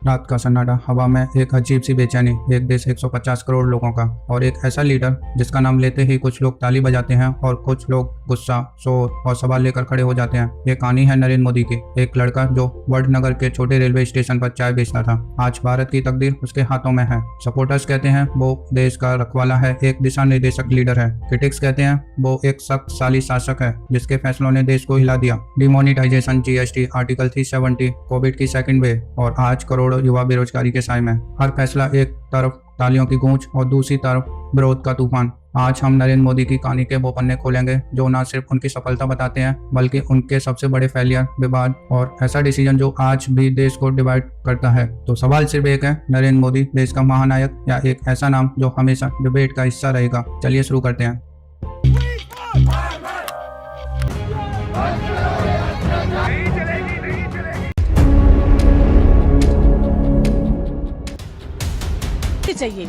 रात का सन्नाटा, हवा में एक अजीब सी बेचैनी, एक देश 150 करोड़ लोगों का और एक ऐसा लीडर जिसका नाम लेते ही कुछ लोग ताली बजाते हैं और कुछ लोग गुस्सा, शोर और सवाल लेकर खड़े हो जाते हैं। ये कहानी है नरेंद्र मोदी की। एक लड़का जो वडनगर के छोटे रेलवे स्टेशन पर चाय बेचता था, आज भारत की तकदीर उसके हाथों में है। सपोर्टर्स कहते हैं वो देश का रखवाला है, एक दिशा निर्देशक लीडर है। क्रिटिक्स कहते हैं वो एक शक्तिशाली शासक है जिसके फैसलों ने देश को हिला दिया। डिमोनिटाइजेशन, जीएसटी, आर्टिकल 370, कोविड की सेकंड वेव और आज करोड़ों युवा बेरोजगारी के साए में। हर फैसला एक तरफ तालियों की गूंज और दूसरी तरफ विरोध का तूफान। आज हम नरेंद्र मोदी की कहानी के वो पन्ने खोलेंगे जो न सिर्फ उनकी सफलता बताते हैं बल्कि उनके सबसे बड़े फेलियर, विवाद और ऐसा डिसीजन जो आज भी देश को डिवाइड करता है। तो सवाल सिर्फ एक है, नरेंद्र मोदी देश का महानायक या एक ऐसा नाम जो हमेशा डिबेट का हिस्सा रहेगा। चलिए शुरू करते हैं। चाहिए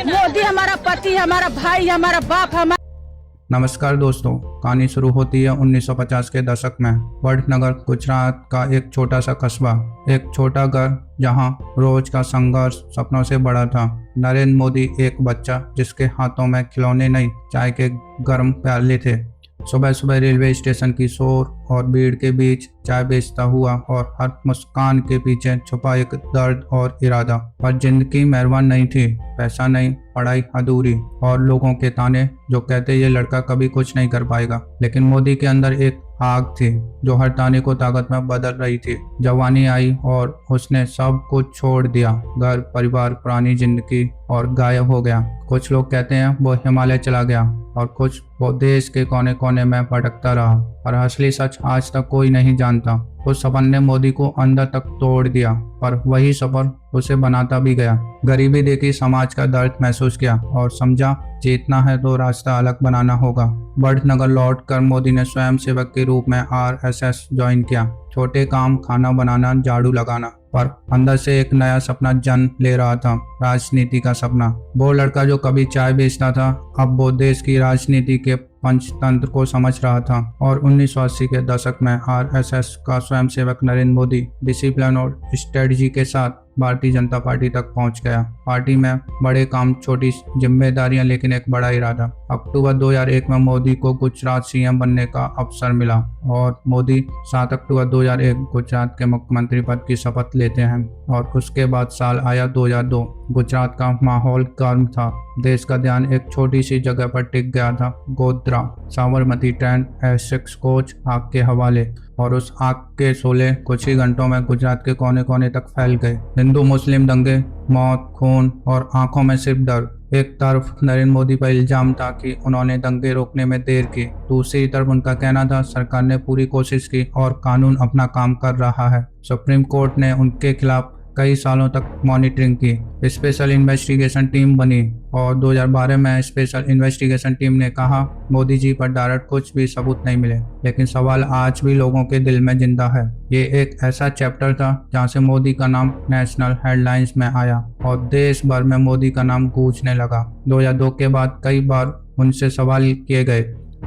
मोदी हमारा पति, हमारा भाई, हमारा बाप, हमारा। नमस्कार दोस्तों, कहानी शुरू होती है 1950 के दशक में। वडनगर गुजरात का एक छोटा सा कस्बा, एक छोटा घर जहां रोज का संघर्ष सपनों से बड़ा था। नरेंद्र मोदी एक बच्चा जिसके हाथों में खिलौने नहीं, चाय के गर्म प्याले थे। सुबह सुबह रेलवे स्टेशन की शोर और भीड़ के बीच चाय बेचता हुआ और हर मुस्कान के पीछे छुपा एक दर्द और इरादा। पर जिंदगी मेहरबान नहीं थी, पैसा नहीं, पढ़ाई अधूरी और लोगों के ताने जो कहते ये लड़का कभी कुछ नहीं कर पाएगा। लेकिन मोदी के अंदर एक आग थी जो हर ताने को ताकत में बदल रही थी। जवानी आई और उसने सब कुछ छोड़ दिया, घर, परिवार, पुरानी जिंदगी और गायब हो गया। कुछ लोग कहते हैं वो हिमालय चला गया और कुछ वो देश के कोने कोने में भटकता रहा, पर असली सच आज तक कोई नहीं जानता। उस सफर ने मोदी को अंदर तक तोड़ दिया, पर वही सफर उसे बनाता भी गया। गरीबी देखी, समाज का दर्द महसूस किया और समझा जीतना है तो रास्ता अलग बनाना होगा। वडनगर लौट कर मोदी ने स्वयं सेवक के रूप में आरएसएस ज्वाइन किया। छोटे काम, खाना बनाना, झाड़ू लगाना, पर अंदर से एक नया सपना जन्म ले रहा था, राजनीति का सपना। वो लड़का जो कभी चाय बेचता था अब वो देश की राजनीति के पंचतंत्र को समझ रहा था। और 1980 के दशक में आरएसएस का स्वयंसेवक नरेंद्र मोदी डिसिप्लिन और स्ट्रेटजी के साथ भारतीय जनता पार्टी तक पहुंच गया। पार्टी में बड़े काम, छोटी जिम्मेदारियां, लेकिन एक बड़ा इरादा। अक्टूबर 2001 में मोदी को गुजरात सीएम बनने का अवसर मिला और मोदी 7 अक्टूबर 2001 गुजरात के मुख्यमंत्री पद की शपथ लेते हैं। और उसके बाद साल आया 2002। गुजरात का माहौल गर्म था, देश का ध्यान एक छोटी सी जगह पर टिक गया था, Godhra. Sabarmati train, S6 coach आग के हवाले, और उस आग के शोले कुछ ही घंटों में गुजरात के कोने कोने तक फैल गए। हिंदू मुस्लिम दंगे, मौत, खून और आंखों में सिर्फ डर। एक तरफ नरेंद्र मोदी पर इल्जाम था कि उन्होंने दंगे रोकने में देर की, दूसरी तरफ उनका कहना था सरकार ने पूरी कोशिश की और कानून अपना काम कर रहा है। सुप्रीम कोर्ट ने उनके खिलाफ कई सालों तक मॉनिटरिंग की। स्पेशल इन्वेस्टिगेशन टीम बनी और 2012 में स्पेशल इन्वेस्टिगेशन टीम ने कहा मोदी जी पर डायरेक्ट कुछ भी सबूत नहीं मिले। लेकिन सवाल आज भी लोगों के दिल में जिंदा है। ये एक ऐसा चैप्टर था जहां से मोदी का नाम नेशनल हेडलाइंस में आया और देश भर में मोदी का नाम गूंजने लगा। 2002 के बाद कई बार उनसे सवाल किए गए,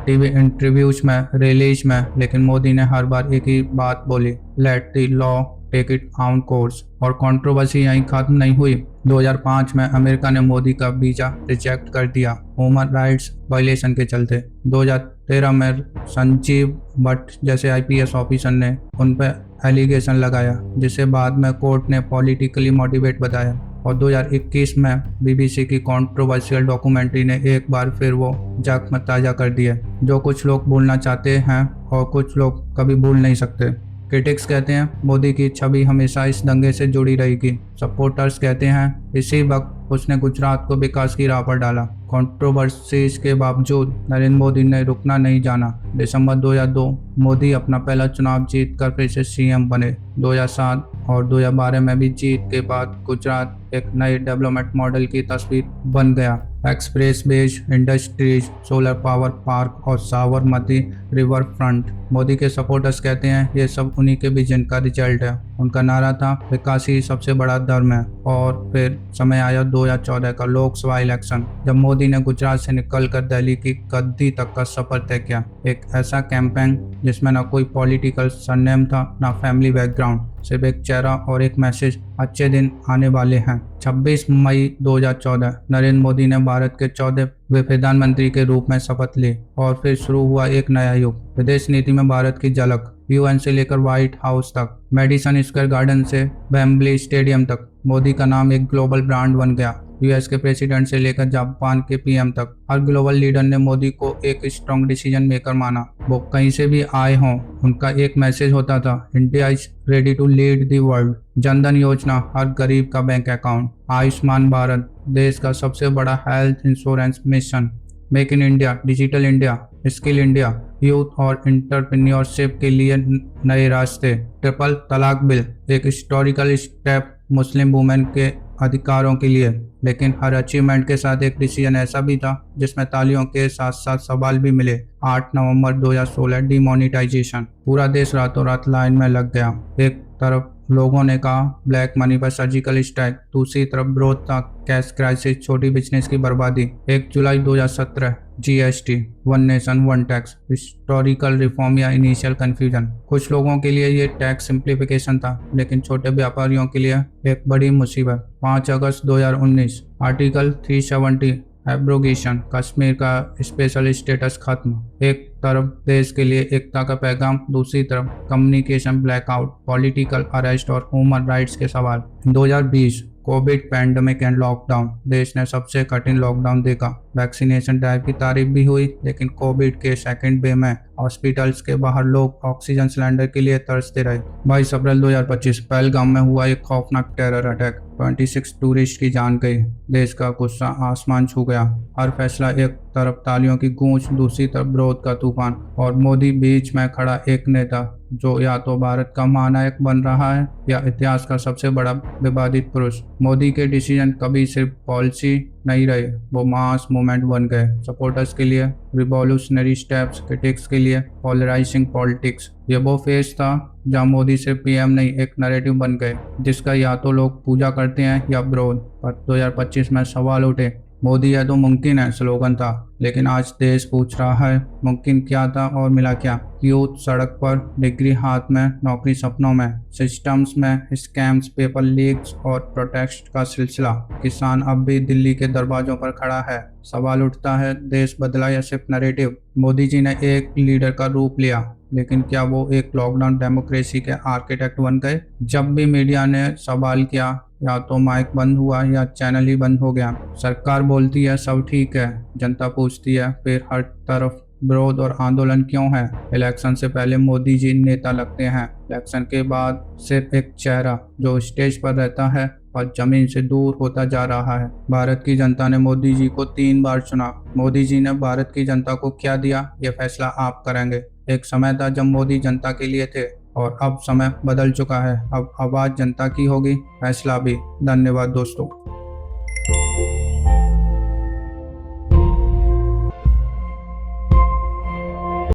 टीवी इंटरव्यूज में, रैलीज में, लेकिन मोदी ने हर बार एक ही बात बोली, let the law take it on course. और कंट्रोवर्सी यहीं खत्म नहीं हुई। 2005 में अमेरिका ने मोदी का वीजा रिजेक्ट कर दिया ह्यूमन राइट्स वायलेशन के चलते। 2013 में संजीव भट्ट जैसे आईपीएस ऑफिसर ने उन पर एलिगेशन लगाया जिसे बाद में कोर्ट ने पॉलिटिकली मोटिवेट बताया। और 2021 में बीबीसी की कंट्रोवर्शियल डॉक्यूमेंट्री ने एक बार फिर वो जख्म ताज़ा कर दिए जो कुछ लोग भूलना चाहते हैं और कुछ लोग कभी भूल नहीं सकते। क्रिटिक्स कहते हैं मोदी की छवि हमेशा इस दंगे से जुड़ी रहेगी। सपोर्टर्स कहते हैं इसी वक्त उसने गुजरात को विकास की राह पर डाला। कंट्रोवर्सीज के बावजूद नरेंद्र मोदी ने रुकना नहीं जाना। दिसंबर 2002 मोदी अपना पहला चुनाव जीत कर फिर से सीएम बने। 2007 और 2012 में भी जीत के बाद गुजरात एक नए डेवलपमेंट मॉडल की तस्वीर बन गया। Expressways, industries, solar power park और साबरमती रिवर फ्रंट। मोदी के सपोर्टर्स कहते हैं ये सब उन्हीं के विजन का रिजल्ट है। उनका नारा था विकास ही सबसे बड़ा धर्म है। और फिर समय आया 2014 का लोकसभा इलेक्शन, जब मोदी ने गुजरात से निकलकर दिल्ली की गद्दी तक का सफर तय किया। एक ऐसा कैंपेन जिसमें न कोई पॉलिटिकल सरनेम था, ना फैमिली बैकग्राउंड, सिर्फ एक चेहरा और एक मैसेज, अच्छे दिन आने वाले हैं। 26 मई 2014 नरेंद्र मोदी ने भारत के 14वें प्रधानमंत्री के रूप में शपथ ली और फिर शुरू हुआ एक नया युग। विदेश नीति में भारत की झलक, यूएन से लेकर व्हाइट हाउस तक, मेडिसन स्क्वायर गार्डन से वेम्बली स्टेडियम तक, मोदी का नाम एक ग्लोबल ब्रांड बन गया। यूएस के प्रेसिडेंट से लेकर जापान के पीएम तक हर ग्लोबल लीडर ने मोदी को एक स्ट्रॉन्ग डिसीजन मेकर माना। वो कहीं से भी आए हों, उनका एक मैसेज होता था, India is ready to lead the world. Jan Dhan Yojana, हर गरीब का बैंक अकाउंट, आयुष्मान भारत, देश का सबसे बड़ा health insurance mission, make in India, digital India, skill India, youth और एंटरप्रेन्योरशिप के लिए नए रास्ते, ट्रिपल तलाक बिल, एक हिस्टोरिकल स्टेप मुस्लिम वुमेन के अधिकारों के लिए। लेकिन हर अचीवमेंट के साथ एक डिसीजन ऐसा भी था जिसमें तालियों के साथ साथ सवाल भी मिले। 8 नवंबर 2016 डिमोनेटाइजेशन, पूरा देश रातों रात लाइन में लग गया। एक तरफ लोगों ने कहा ब्लैक मनी पर सर्जिकल स्ट्राइक, दूसरी तरफ विरोध था कैश क्राइसिस, छोटी बिजनेस की बर्बादी। 1 जुलाई 2017 GST, one nation one tax, historical reform या इनिशियल कंफ्यूजन। कुछ लोगों के लिए ये टैक्स सिंप्लीफिकेशन था, लेकिन छोटे व्यापारियों के लिए एक बड़ी मुसीबत। 5 अगस्त 2019 आर्टिकल 370 एब्रोगेशन, कश्मीर का स्पेशल स्टेटस खत्म। एक तरफ देश के लिए एकता का पैगाम, दूसरी तरफ कम्युनिकेशन ब्लैकआउट, पॉलिटिकल अरेस्ट और ह्यूमन राइट्स के सवाल। 2020 कोविड पैंडेमिक एंड लॉकडाउन, देश ने सबसे कठिन लॉकडाउन देखा। वैक्सीनेशन ड्राइव की तारीफ भी हुई, लेकिन कोविड के सेकेंड वेव में हॉस्पिटल्स के बाहर लोग ऑक्सीजन सिलेंडर के लिए तरसते रहे। 22 अप्रैल 2025 पहलगाम में हुआ एक खौफनाक टेरर अटैक, 26 टूरिस्ट की जान गई। देश का गुस्सा आसमान छू गया। हर फैसला, एक तरफ तालियों की गूंज, दूसरी तरफ विरोध का तूफान, और मोदी बीच में खड़ा एक नेता जो या तो भारत का महानायक बन रहा है या इतिहास का सबसे बड़ा विवादित पुरुष। मोदी के डिसीजन कभी सिर्फ पॉलिसी नहीं रहे, वो मास मूवमेंट बन गए। सपोर्टर्स के लिए रिवॉल्यूशनरी स्टेप्स, क्रिटिक्स के लिए पोलराइजिंग पॉलिटिक्स। ये वो फेज था जहां मोदी सिर्फ पीएम नहीं, एक नैरेटिव बन गए जिसका या तो लोग पूजा करते हैं या विरोध। पर 2025 में सवाल उठे, मोदी है तो मुमकिन है स्लोगन था, लेकिन आज देश पूछ रहा है मुमकिन क्या था और मिला क्या। यूथ सड़क पर, डिग्री हाथ में, नौकरी सपनों में, सिस्टम्स में स्कैम्स, पेपर लीक्स और प्रोटेस्ट का सिलसिला। किसान अब भी दिल्ली के दरवाजों पर खड़ा है। सवाल उठता है, देश बदला या सिर्फ नैरेटिव। मोदी जी ने एक लीडर का रूप लिया, लेकिन क्या वो एक लॉकडाउन डेमोक्रेसी के आर्किटेक्ट बन गए? जब भी मीडिया ने सवाल किया, या तो माइक बंद हुआ या चैनल ही बंद हो गया। सरकार बोलती है सब ठीक है, जनता पूछती है फिर हर तरफ विरोध और आंदोलन क्यों है? इलेक्शन से पहले मोदी जी नेता लगते हैं, इलेक्शन के बाद सिर्फ एक चेहरा जो स्टेज पर रहता है और जमीन से दूर होता जा रहा है। भारत की जनता ने मोदी जी को 3 बार चुना। मोदी जी ने भारत की जनता को क्या दिया, ये फैसला आप करेंगे। एक समय था जब मोदी जनता के लिए थे, और अब समय बदल चुका है। अब आवाज जनता की होगी, फैसला भी। धन्यवाद दोस्तों।